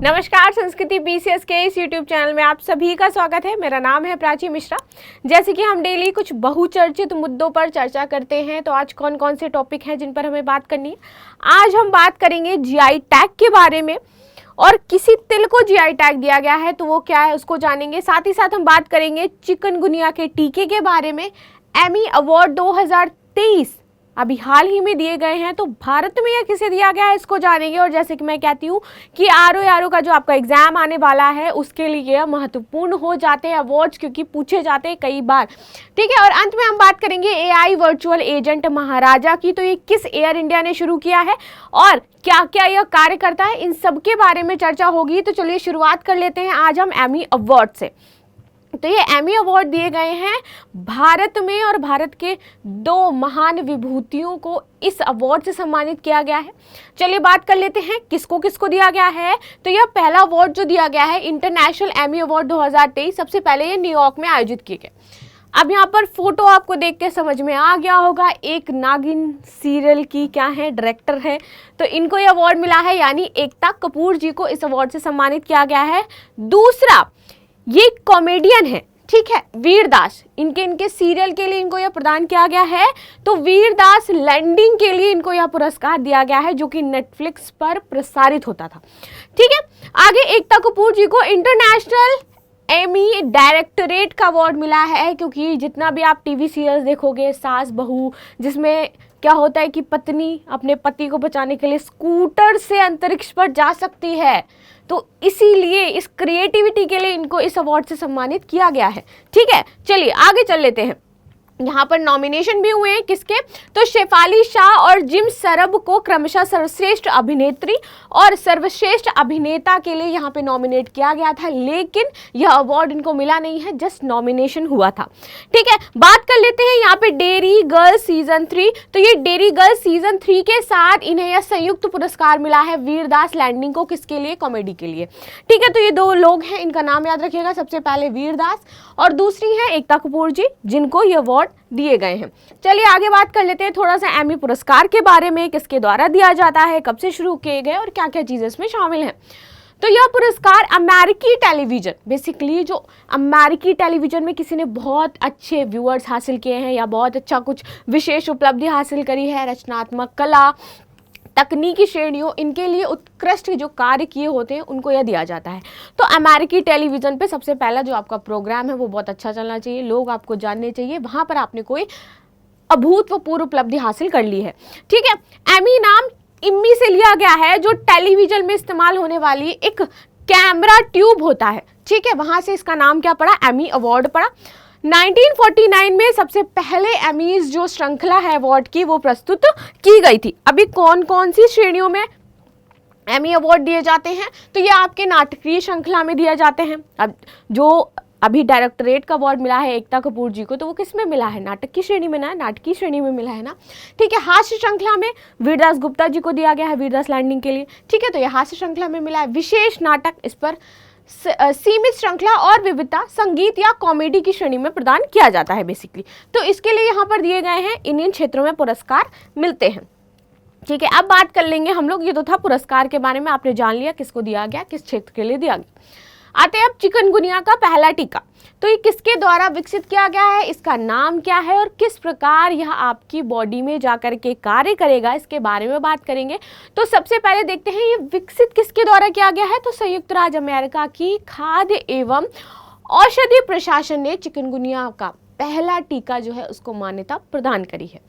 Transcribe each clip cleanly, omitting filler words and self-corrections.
नमस्कार, संस्कृति बीसीएस के इस यूट्यूब चैनल में आप सभी का स्वागत है। मेरा नाम है प्राची मिश्रा। जैसे कि हम डेली कुछ बहुचर्चित मुद्दों पर चर्चा करते हैं, तो आज कौन कौन से टॉपिक हैं जिन पर हमें बात करनी है। आज हम बात करेंगे जीआई टैग के बारे में, और किसी तिल को जीआई टैग दिया गया है तो वो क्या है उसको जानेंगे। साथ ही साथ हम बात करेंगे चिकनगुनिया के टीके के बारे में। एमी अवार्ड 2023 अभी हाल ही में दिए गए हैं, तो भारत में यह किसे दिया गया है इसको जानेंगे। और जैसे कि मैं कहती हूँ कि आरओ का जो आपका एग्जाम आने वाला है उसके लिए यह महत्वपूर्ण हो जाते हैं अवार्ड्स, क्योंकि पूछे जाते हैं कई बार। ठीक है, और अंत में हम बात करेंगे एआई वर्चुअल एजेंट महाराजा की। तो ये किस एयर इंडिया ने शुरू किया है और क्या क्या यह कार्य करता है, इन सब के बारे में चर्चा होगी। तो चलिए शुरुआत कर लेते हैं आज हम एमी अवार्ड से। तो ये एमी अवार्ड दिए गए हैं भारत में, और भारत के दो महान विभूतियों को इस अवार्ड से सम्मानित किया गया है। चलिए बात कर लेते हैं किसको किसको दिया गया है। तो यह पहला अवार्ड जो दिया गया है इंटरनेशनल एमी अवार्ड 2023, सबसे पहले ये न्यूयॉर्क में आयोजित किए गए। अब यहाँ पर फोटो आपको देख के समझ में आ गया होगा, एक नागिन सीरियल की क्या है डायरेक्टर है, तो इनको ये अवार्ड मिला है, यानी एकता कपूर जी को इस अवार्ड से सम्मानित किया गया है। दूसरा, ये कॉमेडियन है, ठीक है, वीरदास, इनके सीरियल के लिए इनको यह प्रदान किया गया है। तो वीरदास लैंडिंग के लिए इनको यह पुरस्कार दिया गया है, जो कि नेटफ्लिक्स पर प्रसारित होता था। ठीक है, आगे एकता कपूर जी को इंटरनेशनल एमी डायरेक्टरेट का अवार्ड मिला है, क्योंकि जितना भी आप टीवी सीरियल्स देखोगे सास बहू, जिसमें क्या होता है कि पत्नी अपने पति को बचाने के लिए स्कूटर से अंतरिक्ष पर जा सकती है, तो इसीलिए इस क्रिएटिविटी के लिए इनको इस अवार्ड से सम्मानित किया गया है। ठीक है, चलिए आगे चल लेते हैं। यहाँ पर नॉमिनेशन भी हुए हैं किसके, तो शेफाली शाह और जिम सरब को क्रमशः सर्वश्रेष्ठ अभिनेत्री और सर्वश्रेष्ठ अभिनेता के लिए यहाँ पे नॉमिनेट किया गया था, लेकिन यह अवार्ड इनको मिला नहीं है, जस्ट नॉमिनेशन हुआ था। ठीक है, बात कर लेते हैं यहाँ पे डेरी गर्ल सीजन 3। तो ये डेरी गर्ल सीजन 3 के साथ इन्हें यह संयुक्त पुरस्कार मिला है वीरदास लैंडिंग को, किसके लिए, कॉमेडी के लिए। ठीक है, तो ये दो लोग हैं, इनका नाम याद रखिएगा, सबसे पहले वीरदास और दूसरी है एकता कपूर जी, जिनको ये अवार्ड दिए गए हैं। चलिए आगे बात कर लेते हैं थोड़ा सा एमी पुरस्कार के बारे में, किसके द्वारा दिया जाता है, कब से शुरू किए गए और क्या क्या चीजें इसमें शामिल हैं। तो यह पुरस्कार अमेरिकी टेलीविजन, बेसिकली जो अमेरिकी टेलीविजन में किसी ने बहुत अच्छे व्यूअर्स हासिल किए हैं या बहुत अच्छा कुछ विशेष उपलब्धि हासिल करी है, रचनात्मक कला, तकनीकी श्रेणियों, इनके लिए उत्कृष्ट जो कार्य किए होते हैं उनको यह दिया जाता है। तो अमेरिकी टेलीविज़न पे सबसे पहला जो आपका प्रोग्राम है वो बहुत अच्छा चलना चाहिए, लोग आपको जानने चाहिए, वहाँ पर आपने कोई अभूतपूर्व उपलब्धि हासिल कर ली है। ठीक है, एमी नाम इम्मी से लिया गया है, जो टेलीविज़न में इस्तेमाल होने वाली एक कैमरा ट्यूब होता है। ठीक है, वहाँ से इसका नाम क्या पड़ा, एमी अवार्ड पड़ा। 1949 में सबसे पहले एमीज जो श्रृंखला है अवार्ड की वो प्रस्तुत की गई थी। अभी कौन कौन सी श्रेणियों में एमी अवार्ड दिए जाते हैं, तो ये आपके नाटकीय श्रृंखला में दिए जाते हैं। अब जो अभी डायरेक्टरेट का अवार्ड मिला है एकता कपूर जी को, तो वो किस में मिला है, नाटक की श्रेणी में ना, नाटकीय श्रेणी में मिला है ना। ठीक है, हास्य श्रृंखला में वीरदास गुप्ता जी को दिया गया है वीरदास लैंडिंग के लिए। ठीक है, तो ये हास्य श्रृंखला में मिला है। विशेष नाटक, इस पर सीमित श्रृंखला और विविधता, संगीत या कॉमेडी की श्रेणी में प्रदान किया जाता है बेसिकली। तो इसके लिए यहाँ पर दिए गए हैं, इन क्षेत्रों में पुरस्कार मिलते हैं। ठीक है, अब बात कर लेंगे हम लोग, ये तो था पुरस्कार के बारे में, आपने जान लिया किसको दिया गया, किस क्षेत्र के लिए दिया गया। आते हैं अब चिकनगुनिया का पहला टीका। तो ये किसके द्वारा विकसित किया गया है, इसका नाम क्या है और किस प्रकार यह आपकी बॉडी में जाकर के कार्य करेगा, इसके बारे में बात करेंगे। तो सबसे पहले देखते हैं ये विकसित किसके द्वारा किया गया है। तो संयुक्त राज्य अमेरिका की खाद्य एवं औषधि प्रशासन ने चिकनगुनिया का पहला टीका जो है उसको मान्यता प्रदान करी है।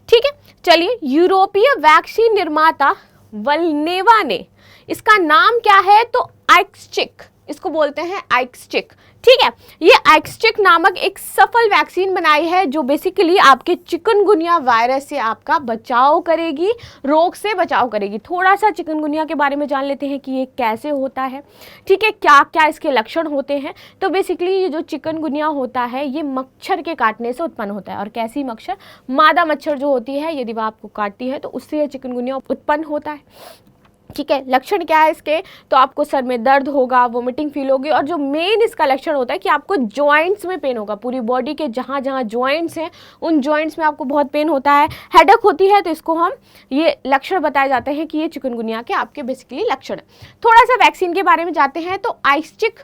ठीक है, चलिए, यूरोपीय वैक्सीन निर्माता वल्नेवा ने, इसका नाम क्या है, तो आइक्सचिक, इसको बोलते हैं आइक्सचिक। ठीक है, ये आइक्सचिक नामक एक सफल वैक्सीन बनाई है, जो बेसिकली आपके चिकनगुनिया वायरस से आपका बचाव करेगी, रोग से बचाव करेगी। थोड़ा सा चिकनगुनिया के बारे में जान लेते हैं कि ये कैसे होता है। ठीक है, क्या क्या इसके लक्षण होते हैं। तो बेसिकली ये जो चिकनगुनिया होता है ये मच्छर के काटने से उत्पन्न होता है। और कैसी मच्छर, मादा मच्छर जो होती है, यदि वह आपको काटती है तो उससे यह चिकनगुनिया उत्पन्न होता है। ठीक है। लक्षण क्या है इसके, तो आपको सर में दर्द होगा, वोमिटिंग फील होगी, और जो मेन इसका लक्षण होता है कि आपको जॉइंट्स में पेन होगा, पूरी बॉडी के जहाँ जहाँ जॉइंट्स हैं उन जॉइंट्स में आपको बहुत पेन होता है, हेडेक होती है। तो इसको हम ये लक्षण बताए जाते हैं कि ये चिकनगुनिया के आपके बेसिकली लक्षण है। थोड़ा सा वैक्सीन के बारे में जाते हैं। तो आइसचिक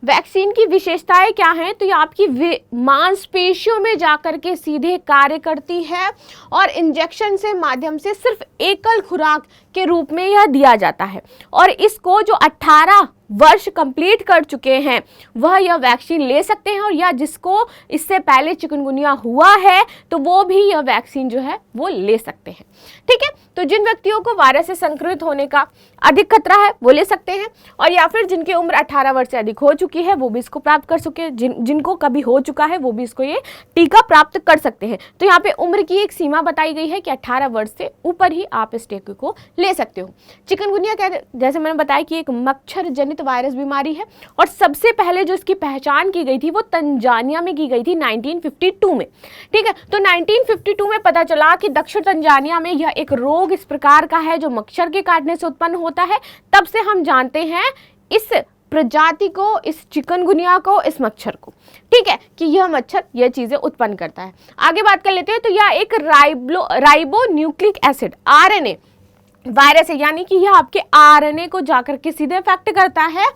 वैक्सीन की विशेषताएं क्या हैं, तो ये आपकी मांसपेशियों में जाकर के सीधे कार्य करती है और इंजेक्शन से माध्यम से सिर्फ एकल खुराक के रूप में यह दिया जाता है। और इसको जो 18 वर्ष कंप्लीट कर चुके हैं वह यह वैक्सीन ले सकते हैं, और या जिसको इससे पहले चिकनगुनिया हुआ है तो वो भी यह वैक्सीन जो है वो ले सकते हैं। ठीक है। तो जिन व्यक्तियों को वायरस से संक्रमित होने का अधिक खतरा है वो ले सकते हैं, और या फिर जिनकी उम्र 18 वर्ष से अधिक हो चुकी है वो भी इसको प्राप्त कर सके, जिनको कभी हो चुका है वो भी इसको ये टीका प्राप्त कर सकते हैं। तो यहाँ पे उम्र की एक सीमा बताई गई है कि 18 वर्ष से ऊपर ही आप इस टीके को ले सकते हो। चिकनगुनिया जैसे मैंने बताया कि एक मच्छर जनित वायरस बीमारी है, और सबसे पहले जो इसकी पहचान की गई थी वो तंजानिया में की गई थी 1952 में। ठीक है। तो 1952 में पता चला कि दक्षिण तंजानिया में यह एक रोग इस प्रकार का है जो मच्छर के काटने से उत्पन्न होता है। तब से हम जानते हैं इस प्रजाति को, इस चिकनगुनिया को, इस मच्छर को, ठीक है, कि यह मच्छर यह चीजें उत्पन्न करता है। आगे बात कर लेते हैं। तो यह एक ribo nucleic acid RNA virus है, यानी कि यह आपके RNA को जाकर के सीधे इफेक्ट करता है,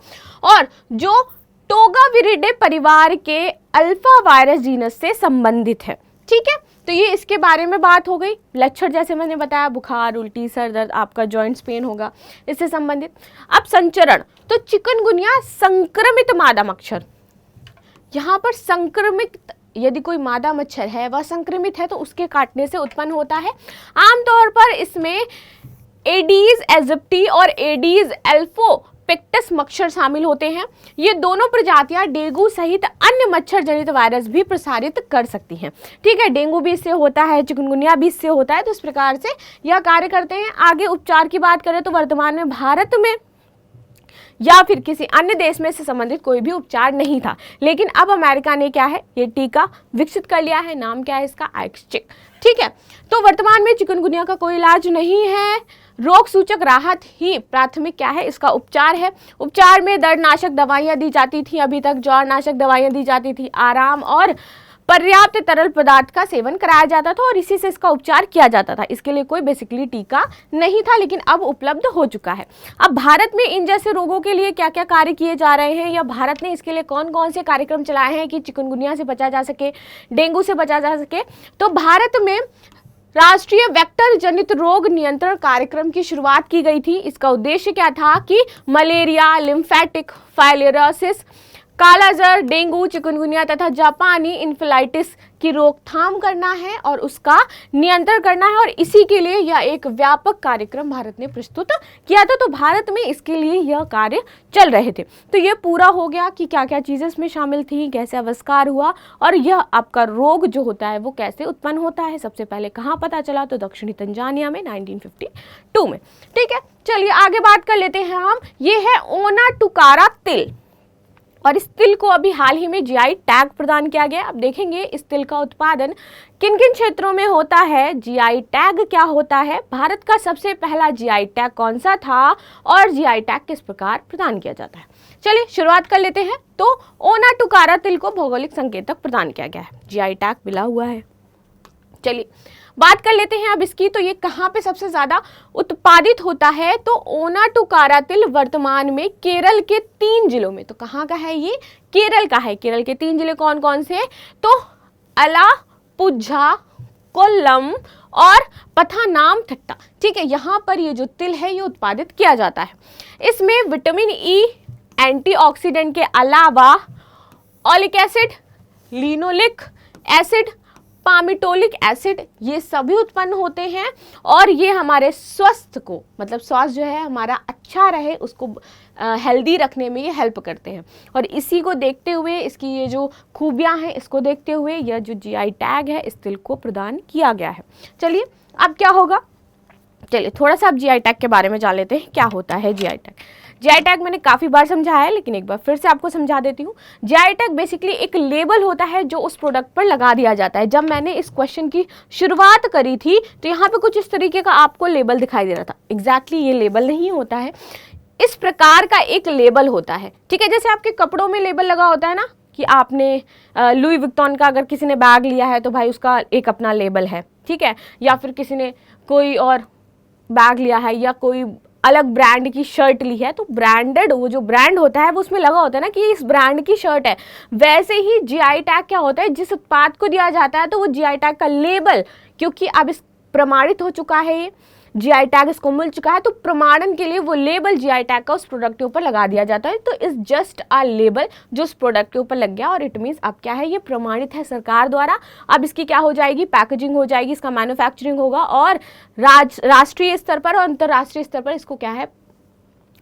और जो टोगाविरिडे परिवार के अल्फा वायरस जीनस से संबंधित है। ठीक है। तो ये इसके बारे में बात हो गई। लक्षण जैसे मैंने बताया, बुखार, उल्टी, सर दर्द, आपका जॉइंट्स पेन होगा इससे संबंधित। अब संचरण, तो चिकनगुनिया संक्रमित मादा मच्छर, यहाँ पर संक्रमित, यदि कोई मादा मच्छर है वह संक्रमित है तो उसके काटने से उत्पन्न होता है। आमतौर पर इसमें एडीज एजिप्टी और एडीज एल्फोपिक्टस मच्छर शामिल होते हैं। ये दोनों प्रजातियां डेंगू सहित अन्य मच्छर जनित वायरस भी प्रसारित कर सकती हैं। ठीक है। डेंगू भी इससे होता है, चिकनगुनिया भी इससे होता है, तो इस प्रकार से यह कार्य करते हैं। आगे उपचार की बात करें तो वर्तमान में भारत में या फिर किसी अन्य देश में इससे संबंधित कोई भी उपचार नहीं था, लेकिन अब अमेरिका ने क्या है, ये टीका विकसित कर लिया है। नाम क्या है इसका, आइसचिक। ठीक है। तो वर्तमान में चिकनगुनिया का कोई इलाज नहीं है, रोग सूचक राहत ही प्राथमिक क्या है, इसका उपचार है। उपचार में दर्दनाशक दवाइयां दी जाती थी, अभी तक ज्वरनाशक दवाइयां दी जाती थी, आराम और पर्याप्त तरल पदार्थ का सेवन कराया जाता था, और इसी से इसका उपचार किया जाता था। इसके लिए कोई बेसिकली टीका नहीं था, लेकिन अब उपलब्ध हो चुका है। अब भारत में इन जैसे रोगों के लिए क्या क्या कार्य किए जा रहे हैं, या भारत ने इसके लिए कौन कौन से कार्यक्रम चलाए हैं कि चिकनगुनिया से बचा जा सके, डेंगू से बचा जा सके। तो भारत में राष्ट्रीय वेक्टर जनित रोग नियंत्रण कार्यक्रम की शुरुआत की गई थी। इसका उद्देश्य क्या था कि मलेरिया, लिम्फेटिक फाइलेरियोसिस, कालाजार, डेंगू, चिकनगुनिया तथा जापानी इन्फ्लुएंजा की रोकथाम करना है और उसका नियंत्रण करना है, और इसी के लिए यह एक व्यापक कार्यक्रम भारत ने प्रस्तुत किया था। तो भारत में इसके लिए यह कार्य चल रहे थे। तो ये पूरा हो गया कि क्या क्या चीज़ें इसमें शामिल थी, कैसे आविष्कार हुआ, और यह आपका रोग जो होता है वो कैसे उत्पन्न होता है। सबसे पहले कहाँ पता चला, तो दक्षिणी तंजानिया में 1952 में। ठीक है। चलिए आगे बात कर लेते हैं हम। ये है ओनाटुकारा तिल, और इस तिल को अभी हाल ही में जीआई टैग प्रदान किया गया। अब देखेंगे इस तिल का उत्पादन किन किन क्षेत्रों में होता है, जीआई टैग क्या होता है, भारत का सबसे पहला जीआई टैग कौन सा था, और जीआई टैग किस प्रकार प्रदान किया जाता है। चलिए शुरुआत कर लेते हैं। तो ओनाटुकारा तिल को भौगोलिक संकेतक प्रदान किया गया है, जीआई टैग मिला हुआ है। चलिए बात कर लेते हैं अब इसकी। तो ये कहाँ पे सबसे ज्यादा उत्पादित होता है, तो ओनाटुकारा तिल वर्तमान में केरल के 3 जिलों में। तो कहाँ का है ये, केरल का है। केरल के 3 जिले कौन कौन से, तो अलापुझा, कोल्लम और पथानामथिट्टा। ठीक है। यहाँ पर ये जो तिल है ये उत्पादित किया जाता है। इसमें विटामिन ई, एंटीऑक्सीडेंट के अलावा oleic acid, linoleic acid, palmitoleic acid, ये सभी उत्पन्न होते हैं, और ये हमारे स्वास्थ्य को, मतलब स्वास्थ्य जो है हमारा अच्छा रहे, उसको हेल्दी रखने में ये हेल्प करते हैं। और इसी को देखते हुए, इसकी ये जो खूबियां हैं इसको देखते हुए यह जो जीआई टैग है इस तिल को प्रदान किया गया है। चलिए अब क्या होगा, चलिए थोड़ा सा अब जीआई टैग के बारे में जान लेते हैं, क्या होता है जीआई टैग। जीआई टैग मैंने काफ़ी बार समझाया है, लेकिन एक बार फिर से आपको समझा देती हूँ। जीआई टैग बेसिकली एक लेबल होता है जो उस प्रोडक्ट पर लगा दिया जाता है। जब मैंने इस क्वेश्चन की शुरुआत करी थी तो यहाँ पे कुछ इस तरीके का आपको लेबल दिखाई दे रहा था। एग्जैक्टली ये लेबल नहीं होता है, इस प्रकार का एक लेबल होता है, ठीक है। जैसे आपके कपड़ों में लेबल लगा होता है ना, कि आपने लुई विक्टॉन का अगर किसी ने बैग लिया है तो भाई उसका एक अपना लेबल है, ठीक है। या फिर किसी ने कोई और बैग लिया है या कोई अलग ब्रांड की शर्ट ली है, तो ब्रांडेड वो जो ब्रांड होता है वो उसमें लगा होता है ना कि इस ब्रांड की शर्ट है। वैसे ही जीआई टैग क्या होता है, जिस उत्पाद को दिया जाता है तो वो जीआई टैग का लेबल, क्योंकि अब इस प्रमाणित हो चुका है, ये जीआई टैग इसको मिल चुका है, तो प्रमाणन के लिए वो लेबल जीआई टैग का उस प्रोडक्ट के ऊपर लगा दिया जाता है। तो इस जस्ट अ लेबल जो उस प्रोडक्ट के ऊपर लग गया, और इट मीन्स अब क्या है, ये प्रमाणित है सरकार द्वारा। अब इसकी क्या हो जाएगी, पैकेजिंग हो जाएगी, इसका मैन्युफैक्चरिंग होगा, और राष्ट्रीय स्तर पर और अंतर्राष्ट्रीय स्तर पर इसको क्या है,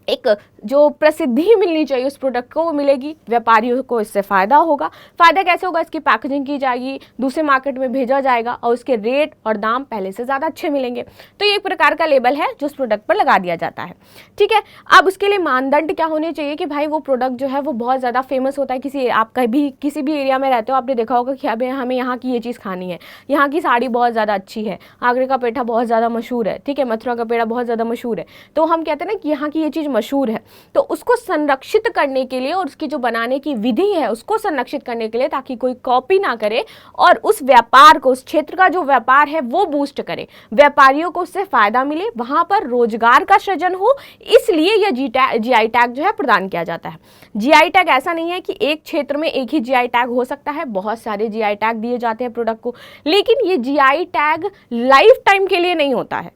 एक जो प्रसिद्धि मिलनी चाहिए उस प्रोडक्ट को वो मिलेगी। व्यापारियों को इससे फ़ायदा होगा। फ़ायदा कैसे होगा, इसकी पैकेजिंग की जाएगी, दूसरे मार्केट में भेजा जाएगा और उसके रेट और दाम पहले से ज़्यादा अच्छे मिलेंगे। तो ये एक प्रकार का लेबल है जो उस प्रोडक्ट पर लगा दिया जाता है, ठीक है। अब उसके लिए मानदंड क्या होने चाहिए कि भाई वो प्रोडक्ट जो है वो बहुत ज़्यादा फेमस होता है। आप कभी किसी भी एरिया में रहते हो, आपने देखा होगा कि अभी हमें यहाँ की ये चीज़ खानी है, यहाँ की साड़ी बहुत ज़्यादा अच्छी है, आगरे का पेठा बहुत ज़्यादा मशहूर है, ठीक है, मथुरा का पेड़ा बहुत ज़्यादा मशहूर है। तो हम कहते हैं ना कि यहाँ की ये चीज़ मशहूर है, तो उसको संरक्षित करने के लिए और उसकी जो बनाने की विधि है उसको संरक्षित करने के लिए, ताकि कोई कॉपी ना करे और उस व्यापार को, उस क्षेत्र का जो व्यापार है वो बूस्ट करे, व्यापारियों को उससे फायदा मिले, वहां पर रोजगार का सृजन हो, इसलिए यह जीआई टैग जो है प्रदान किया जाता है। जीआई टैग ऐसा नहीं है कि एक क्षेत्र में एक ही जीआई टैग हो सकता है, बहुत सारे जीआई टैग दिए जाते हैं प्रोडक्ट को, लेकिन ये जीआई टैग लाइफ टाइम के लिए नहीं होता है,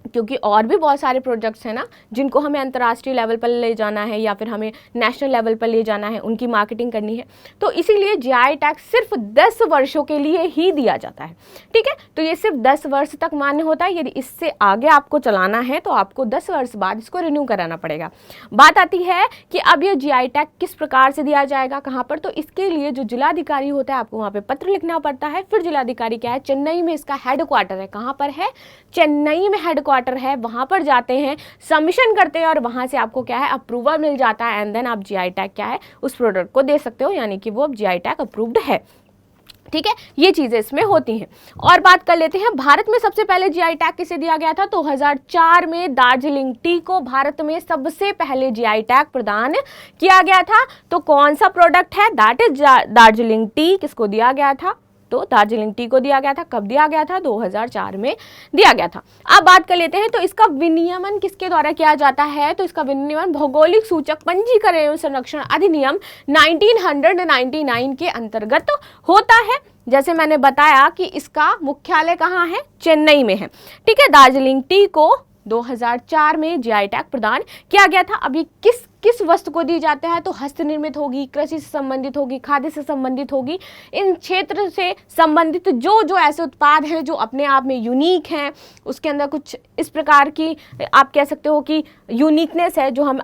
क्योंकि और भी बहुत सारे प्रोजेक्ट्स हैं ना जिनको हमें अंतर्राष्ट्रीय लेवल पर ले जाना है या फिर हमें नेशनल लेवल पर ले जाना है, उनकी मार्केटिंग करनी है। तो इसीलिए जीआई टैग सिर्फ 10 वर्षों के लिए ही दिया जाता है, ठीक है। तो ये सिर्फ 10 वर्ष तक मान्य होता है। यदि इससे आगे आपको चलाना है तो आपको 10 वर्ष बाद इसको रिन्यू कराना पड़ेगा। बात आती है कि अब ये जीआई टैग किस प्रकार से दिया जाएगा, कहाँ पर, तो इसके लिए जो जिलाधिकारी होता है आपको वहाँ पर पत्र लिखना पड़ता है। फिर जिलाधिकारी क्या है, चेन्नई में इसका हेडक्वार्टर है। कहाँ पर है, चेन्नई में हेडक्वार्टर है, वहां पर जाते हैं, सबमिशन करते हैं और वहां से आपको क्या है, अप्रूवल मिल जाता है, एंड देन आप जीआई टैग क्या है उस प्रोडक्ट को दे सकते हो, यानी कि वो अब जीआई टैग अप्रूव्ड है, ठीक है। ये चीजें इसमें होती हैं। और बात कर लेते हैं, भारत में सबसे पहले जीआई टैग किसे दिया गया था, तो 2004 में दार्जिलिंग टी को भारत में सबसे पहले जीआई टैग प्रदान किया गया था। तो कौन सा प्रोडक्ट है, दैट इज दार्जिलिंग टी। किसको दिया गया था, तो दार्जिलिंग टी को दिया गया था। कब दिया गया था, 2004 में दिया गया था। अब बात कर लेते हैं, तो इसका विनियमन किसके द्वारा किया जाता है, तो इसका विनियमन भौगोलिक सूचक पंजीकरण एवं संरक्षण अधिनियम 1999 के अंतर्गत होता है। जैसे मैंने बताया कि इसका मुख्यालय कहाँ है, चेन्नई में है, ठीक है। दार्जिलिंग टी को 2004 में जीआई टैग प्रदान किया गया था। अब ये किस वस्तु को दी जाता है, तो हस्त निर्मित होगी, कृषि से संबंधित होगी, खाद्य से संबंधित होगी, इन क्षेत्र से संबंधित जो ऐसे उत्पाद हैं जो अपने आप में यूनिक हैं, उसके अंदर कुछ इस प्रकार की आप कह सकते हो कि यूनिकनेस है जो हम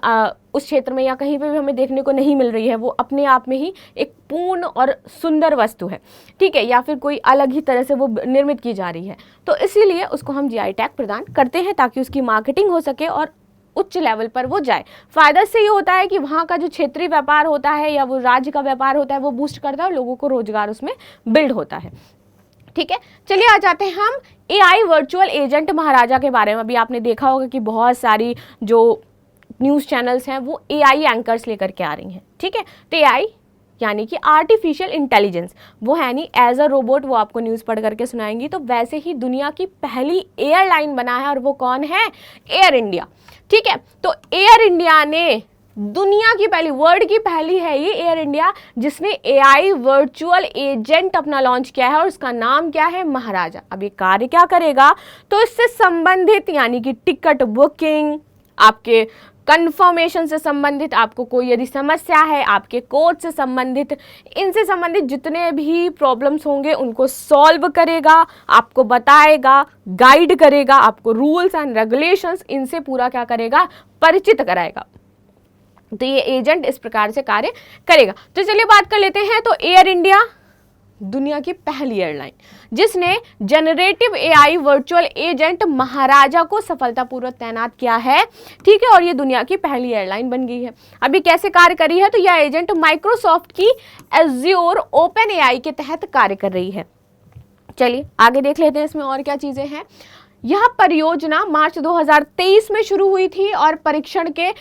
उस क्षेत्र में या कहीं पे भी हमें देखने को नहीं मिल रही है, वो अपने आप में ही एक पूर्ण और सुंदर वस्तु है, ठीक है, या फिर कोई अलग ही तरह से वो निर्मित की जा रही है, तो इसीलिए उसको हम जीआई टैग प्रदान करते हैं ताकि उसकी मार्केटिंग हो सके और उच्च लेवल पर वो जाए। फायदा से ये होता है कि वहाँ का जो क्षेत्रीय व्यापार होता है या वो राज्य का व्यापार होता है वो बूस्ट करता है और लोगों को रोजगार उसमें बिल्ड होता है, ठीक है। चलिए आ जाते हैं हम एआई वर्चुअल एजेंट महाराजा के बारे में। अभी आपने देखा होगा कि बहुत सारी जो न्यूज़ चैनल्स हैं वो एआई एंकर्स लेकर के आ रही हैं, ठीक है। तो एआई यानी कि आर्टिफिशियल इंटेलिजेंस, वो है नहीं एज अ रोबोट, वो आपको न्यूज़ पढ़ करके सुनाएंगी। तो वैसे ही दुनिया की पहली एयरलाइन बना है और वो कौन है, एयर इंडिया, ठीक है। तो एयर इंडिया ने दुनिया की पहली, वर्ल्ड की पहली है ये एयर इंडिया, जिसने एआई वर्चुअल एजेंट अपना लॉन्च किया है और उसका नाम क्या है, महाराजा। अब ये कार्य क्या करेगा, तो इससे संबंधित यानी कि टिकट बुकिंग, आपके कंफर्मेशन से संबंधित, आपको कोई यदि समस्या है, आपके कोड से संबंधित, इनसे संबंधित जितने भी प्रॉब्लम्स होंगे उनको सॉल्व करेगा, आपको बताएगा, गाइड करेगा, आपको रूल्स एंड रेगुलेशंस इनसे पूरा क्या करेगा, परिचित कराएगा। तो ये एजेंट इस प्रकार से कार्य करेगा। तो चलिए बात कर लेते हैं। तो एयर इंडिया दुनिया की पहली एयरलाइन जिसने जनरेटिव एआई वर्चुअल एजेंट महाराजा को सफलतापूर्वक तैनात किया है, ठीक है, और ये दुनिया की पहली एयरलाइन बन गई है। अभी कैसे कार्य करी है, तो यह एजेंट माइक्रोसॉफ्ट की एज्योर ओपन एआई के तहत कार्य कर रही है। चलिए आगे देख लेते हैं इसमें और क्या चीजें हैं। यह परियोजना मार्च 2023 में शुरू हुई थी और परीक्षण के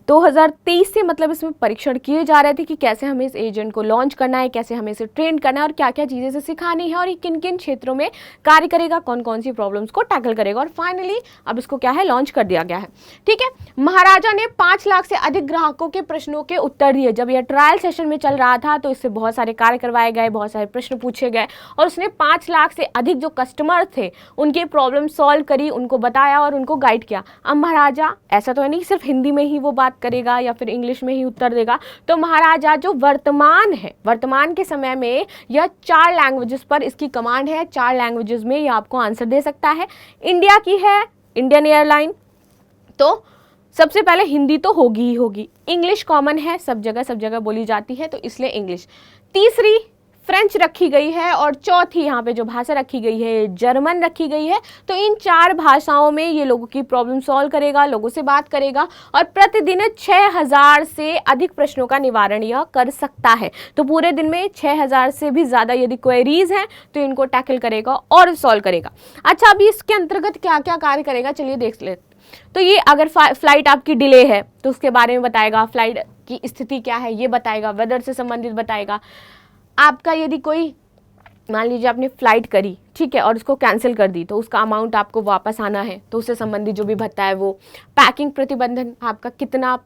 2023 से मतलब इसमें परीक्षण किए जा रहे थे कि कैसे हमें इस एजेंट को लॉन्च करना है, कैसे हमें इसे ट्रेन करना है और क्या क्या चीज़ें इसे सिखानी है और ये किन किन क्षेत्रों में कार्य करेगा, कौन कौन सी प्रॉब्लम्स को टैकल करेगा। और फाइनली अब इसको क्या है, लॉन्च कर दिया गया है। ठीक है, महाराजा ने 5 लाख से अधिक ग्राहकों के प्रश्नों के उत्तर दिए। जब यह ट्रायल सेशन में चल रहा था तो इससे बहुत सारे कार्य करवाए गए, बहुत सारे प्रश्न पूछे गए और उसने 5 लाख से अधिक जो कस्टमर थे उनकी प्रॉब्लम सॉल्व करी, उनको बताया और उनको गाइड किया। अब महाराजा ऐसा तो है नहीं सिर्फ हिंदी में ही वो बात करेगा या फिर इंग्लिश में ही उत्तर देगा, तो महाराजा जो वर्तमान के समय में यह 4 लैंग्वेजेस पर इसकी कमांड है। 4 लैंग्वेजेस में ये आपको आंसर दे सकता है। इंडिया की है इंडियन एयरलाइन, तो सबसे पहले हिंदी तो होगी ही होगी। इंग्लिश कॉमन है, सब जगह बोली जाती है, तो इसलिए इंग्लिश। तीसरी फ्रेंच रखी गई है और चौथी यहाँ पे जो भाषा रखी गई है जर्मन रखी गई है। तो इन 4 भाषाओं में ये लोगों की प्रॉब्लम सॉल्व करेगा, लोगों से बात करेगा और प्रतिदिन 6000 से अधिक प्रश्नों का निवारण यह कर सकता है। तो पूरे दिन में 6000 से भी ज़्यादा यदि क्वेरीज हैं तो इनको टैकल करेगा और सॉल्व करेगा। अच्छा, अभी इसके अंतर्गत क्या क्या कार्य करेगा, चलिए देख लेते। तो ये अगर फ्लाइट आपकी डिले है तो उसके बारे में बताएगा, फ्लाइट की स्थिति क्या है ये बताएगा, वेदर से संबंधित बताएगा। आपका यदि कोई मान लीजिए आपने फ्लाइट करी, ठीक है, और उसको कैंसिल कर दी तो उसका अमाउंट आपको वापस आना है, तो उससे संबंधित जो भी भत्ता है वो। पैकिंग प्रतिबंधन, आपका कितना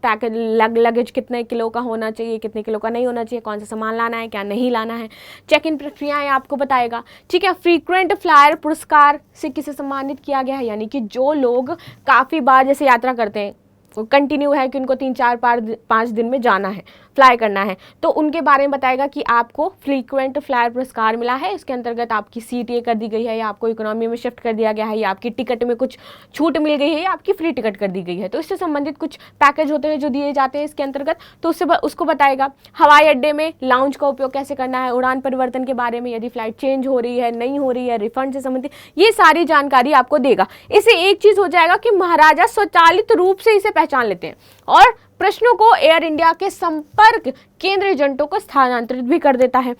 लगेज कितने किलो का होना चाहिए, कितने किलो का नहीं होना चाहिए, कौन सा सामान लाना है क्या नहीं लाना है। चेक इन प्रक्रियाएं आपको बताएगा। ठीक है, फ्रीक्वेंट फ्लायर पुरस्कार से किसे सम्मानित किया गया है, यानी कि जो लोग काफ़ी बार जैसे यात्रा करते हैं, कंटिन्यू है कि उनको 3-4-5 दिन में जाना है, फ्लाई करना है, तो उनके बारे में बताएगा कि आपको फ्रीक्वेंट फ्लायर पुरस्कार मिला है। इसके अंतर्गत आपकी सीट ये कर दी गई है या आपको इकोनॉमी में शिफ्ट कर दिया गया है या आपकी टिकट में कुछ छूट मिल गई है या आपकी फ्री टिकट कर दी गई है। तो इससे संबंधित कुछ पैकेज होते हैं जो दिए जाते हैं इसके अंतर्गत, तो उसको बताएगा। हवाई अड्डे में लाउंज का उपयोग कैसे करना है, उड़ान परिवर्तन के बारे में, यदि फ्लाइट चेंज हो रही है नहीं हो रही है, रिफंड से संबंधित ये सारी जानकारी आपको देगा। इससे एक चीज़ हो जाएगा कि महाराजा स्वचालित रूप से इसे पहचान लेते हैं और प्रश्नों को एयर इंडिया के संपर्क केंद्र एजेंटों को स्थानांतरित भी कर देता है।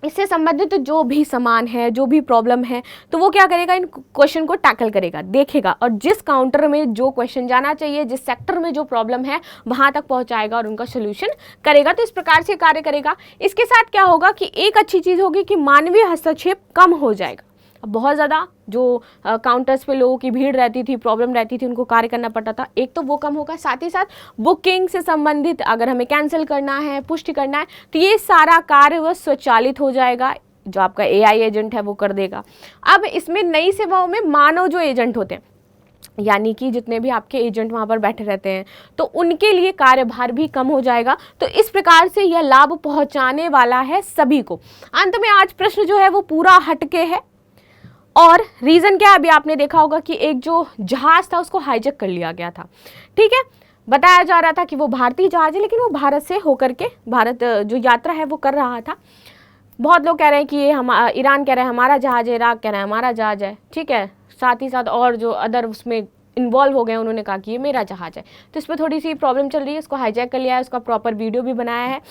इससे संबंधित जो भी सामान है, जो भी प्रॉब्लम है, तो वो क्या करेगा, इन क्वेश्चन को टैकल करेगा, देखेगा और जिस काउंटर में जो क्वेश्चन जाना चाहिए, जिस सेक्टर में जो प्रॉब्लम है वहां तक पहुंचाएगा और उनका सोल्यूशन करेगा। तो इस प्रकार से कार्य करेगा। इसके साथ क्या होगा कि एक अच्छी चीज़ होगी कि मानवीय हस्तक्षेप कम हो जाएगा। बहुत ज़्यादा जो काउंटर्स पे लोगों की भीड़ रहती थी, प्रॉब्लम रहती थी, उनको कार्य करना पड़ता था, एक तो वो कम होगा। साथ ही साथ बुकिंग से संबंधित अगर हमें कैंसिल करना है, पुष्टि करना है, तो ये सारा कार्य वह स्वचालित हो जाएगा, जो आपका एआई एजेंट है वो कर देगा। अब इसमें नई सेवाओं में मानव जो एजेंट होते हैं, यानी कि जितने भी आपके एजेंट वहाँ पर बैठे रहते हैं, तो उनके लिए कार्यभार भी कम हो जाएगा। तो इस प्रकार से यह लाभ पहुँचाने वाला है सभी को। अंत में आज प्रश्न जो है वो पूरा हटके है और रीज़न क्या है, अभी आपने देखा होगा कि एक जो जहाज़ था उसको हाईजैक कर लिया गया था। ठीक है, बताया जा रहा था कि वो भारतीय जहाज़ है, लेकिन वो भारत से होकर के भारत जो यात्रा है वो कर रहा था। बहुत लोग कह रहे हैं कि ये ईरान कह रहा है हमारा जहाज़ है, इराक कह रहा है हमारा जहाज़ है। ठीक है, साथ ही साथ और जो अदर उसमें इन्वॉल्व हो गए उन्होंने कहा कि ये मेरा जहाज़ है। तो इस पर थोड़ी सी प्रॉब्लम चल रही है, इसको हाईजैक कर लिया है, उसका प्रॉपर वीडियो भी बनाया है।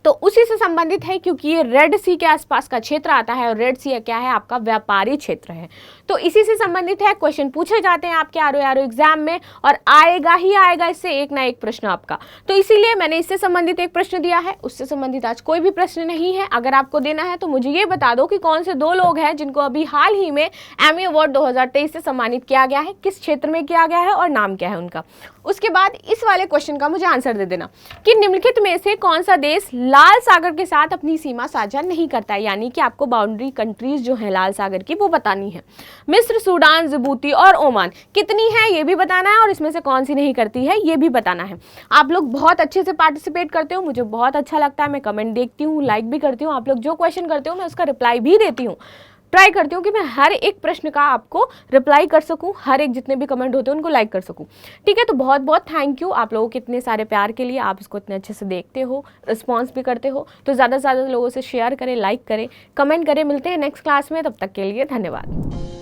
तो उसी से संबंधित है क्योंकि ये रेड सी के आसपास का क्षेत्र आता है और रेड सी क्या है, आपका व्यापारी क्षेत्र है। तो इसी से संबंधित है, क्वेश्चन पूछे जाते हैं आपके आरो एग्जाम में और आएगा ही आएगा इससे एक ना एक प्रश्न आपका। तो इसीलिए मैंने इससे संबंधित एक प्रश्न दिया है, उससे संबंधित आज कोई भी प्रश्न नहीं है। अगर आपको देना है तो मुझे ये बता दो कि कौन से 2 लोग हैं जिनको अभी हाल ही में एमी अवार्ड 2023 से सम्मानित किया गया है, किस क्षेत्र में किया गया है और नाम क्या है उनका। उसके बाद इस वाले क्वेश्चन का मुझे आंसर दे देना कि निम्नलिखित में से कौन सा देश लाल सागर के साथ अपनी सीमा साझा नहीं करता है, यानी कि आपको बाउंड्री कंट्रीज जो है लाल सागर की वो बतानी है। मिस्र, सूडान, जिबूती और ओमान कितनी है ये भी बताना है और इसमें से कौन सी नहीं करती है ये भी बताना है। आप लोग बहुत अच्छे से पार्टिसिपेट करते हो, मुझे बहुत अच्छा लगता है, मैं कमेंट देखती हूँ, लाइक भी करती हूँ, आप लोग जो क्वेश्चन करते हो मैं उसका रिप्लाई भी देती हूँ। ट्राई करती हूँ कि मैं हर एक प्रश्न का आपको रिप्लाई कर सकूँ, हर एक जितने भी कमेंट होते हैं उनको लाइक कर सकूँ। ठीक है, तो बहुत बहुत थैंक यू आप लोगों के इतने सारे प्यार के लिए। आप इसको इतने अच्छे से देखते हो, रिस्पॉन्स भी करते हो, तो ज़्यादा से ज़्यादा लोगों से शेयर करें, लाइक करें, कमेंट करें। मिलते हैं नेक्स्ट क्लास में, तब तक के लिए धन्यवाद।